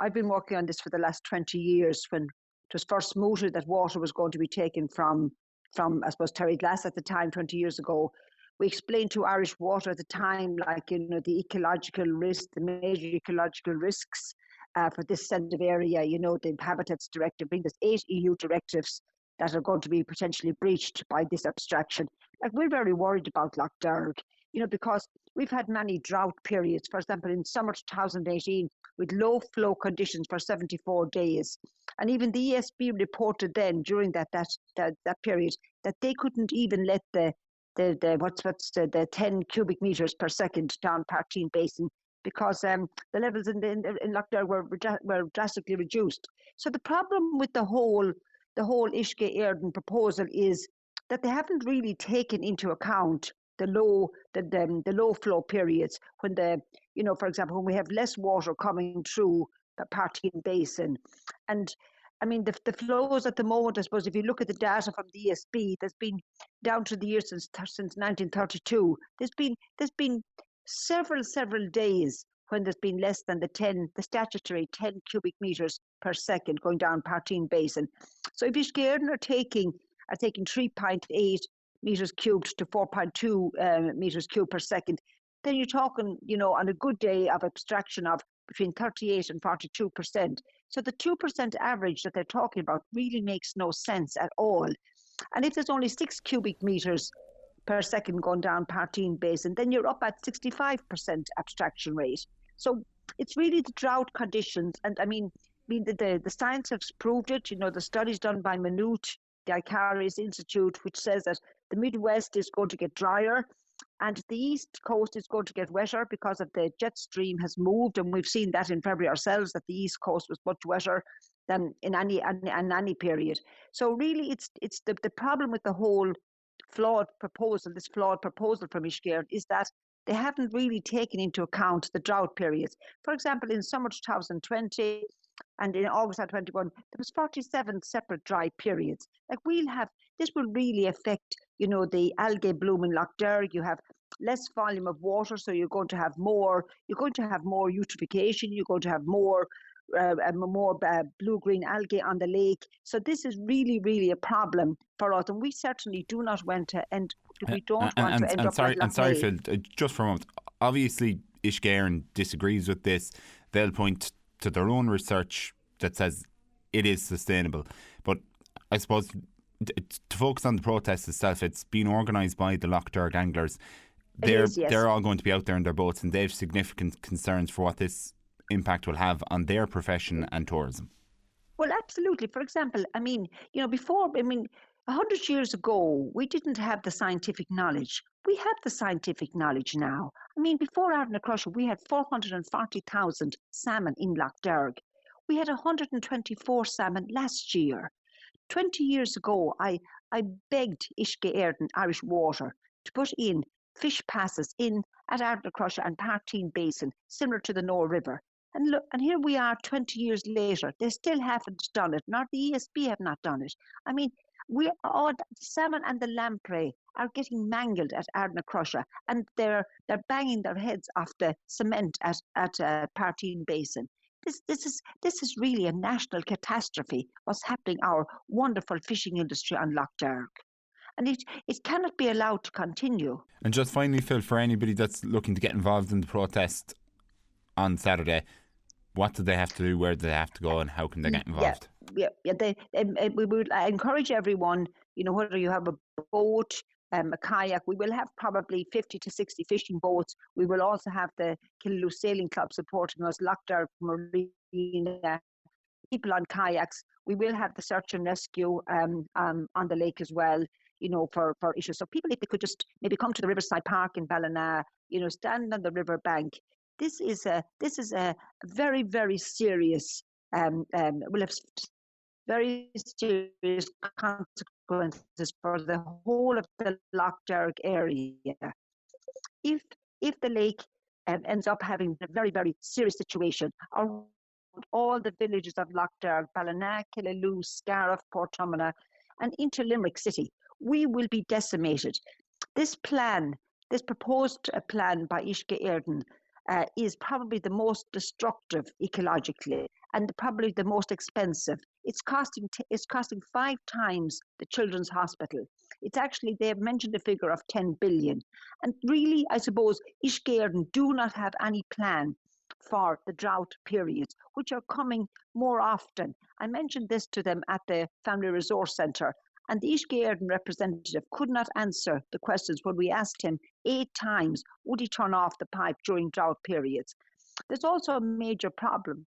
I've been working on this for the last 20 years when it was first mooted that water was going to be taken from I suppose, Terry Glass at the time, 20 years ago. We explained to Irish Water at the time, like, the ecological risk, the major ecological risks for this sensitive area, the Habitats Directive, there's 8 EU directives that are going to be potentially breached by this abstraction. Like, we're very worried about Lough Derg, because we've had many drought periods. For example, in summer 2018, with low flow conditions for 74 days. And even the ESB reported then during that period that they couldn't even let the 10 cubic meters per second down Parteen Basin because the levels in Lough Derg were drastically reduced. So the problem with the whole Uisce Éireann proposal is that they haven't really taken into account the low flow periods when for example, when we have less water coming through the Parteen Basin. And I mean, the flows at the moment, I suppose, if you look at the data from the ESB, there's been down to the year since 1932, there's been several days when there's been less than the statutory 10 cubic meters per second going down Parteen Basin. So if Uisce Éireann are taking 3.8 meters cubed to 4.2 meters cubed per second, then you're talking, on a good day of abstraction of between 38 and 42%. So the 2% average that they're talking about really makes no sense at all. And if there's only 6 cubic meters per second going down Parteen Basin, then you're up at 65% abstraction rate. So it's really the drought conditions. And I mean the science has proved it. The studies done by Minute, the Icaris Institute, which says that the Midwest is going to get drier and the East Coast is going to get wetter because of the jet stream has moved. And we've seen that in February ourselves, that the East Coast was much wetter than in any period. So really it's the problem with the whole flawed proposal from Uisce Éireann is that they haven't really taken into account the drought periods. For example, in summer 2020 and in August 2021, there was 47 separate dry periods. Like, this will really affect, the algae bloom in Lough Derg. You have less volume of water, so you're going to have more eutrophication, you're going to have more blue-green algae on the lake. So this is really, really a problem for us, and we certainly do not want to end. We don't want to end up like Lough sorry, Derg. Phil, just for a moment. Obviously, Uisce Éireann disagrees with this. They'll point to their own research that says it is sustainable. But I suppose to focus on the protest itself, it's been organised by the Lough Derg Anglers. They're all going to be out there in their boats, and they have significant concerns for what this impact will have on their profession and tourism. Well, absolutely. For example, before, 100 years ago, we didn't have the scientific knowledge. We have the scientific knowledge now. Before Ardnacrusha, we had 440,000 salmon in Lough Derg. We had 124 salmon last year. 20 years ago, I begged Uisce Éireann, Irish Water, to put in fish passes in at Ardnacrusha and Parteen Basin, similar to the Noah River. And look, and here we are 20 years later. They still haven't done it. Not the ESB have not done it. The salmon and the lamprey are getting mangled at Ardnacrusha, and they're banging their heads off the cement at Parteen Basin. This is really a national catastrophe, what's happening our wonderful fishing industry on Lough Derg. And it cannot be allowed to continue. And just finally, Phil, for anybody that's looking to get involved in the protest on Saturday, what do they have to do, where do they have to go, and how can they get involved? We would encourage everyone, whether you have a boat, a kayak. We will have probably 50 to 60 fishing boats. We will also have the Killaloe Sailing Club supporting us, Lough Derg Marina, people on kayaks. We will have the search and rescue on the lake as well, for issues. So people, if they could just maybe come to the Riverside Park in Ballina, stand on the river bank. This is a very, very serious, will have very serious consequences for the whole of the Lough Derg area. If the lake ends up having a very, very serious situation, all the villages of Lough Derg, Ballina, Killaloe, Scariff, Portumna, and into Limerick City, we will be decimated. This proposed plan by Uisce Éireann is probably the most destructive ecologically, and probably the most expensive. It's costing 5 times the Children's Hospital. It's actually, they have mentioned a figure of 10 billion. And really, I suppose, Uisce Éireann do not have any plan for the drought periods, which are coming more often. I mentioned this to them at the Family Resource Centre, and the Uisce Éireann representative could not answer the questions when we asked him 8 times, would he turn off the pipe during drought periods? There's also a major problem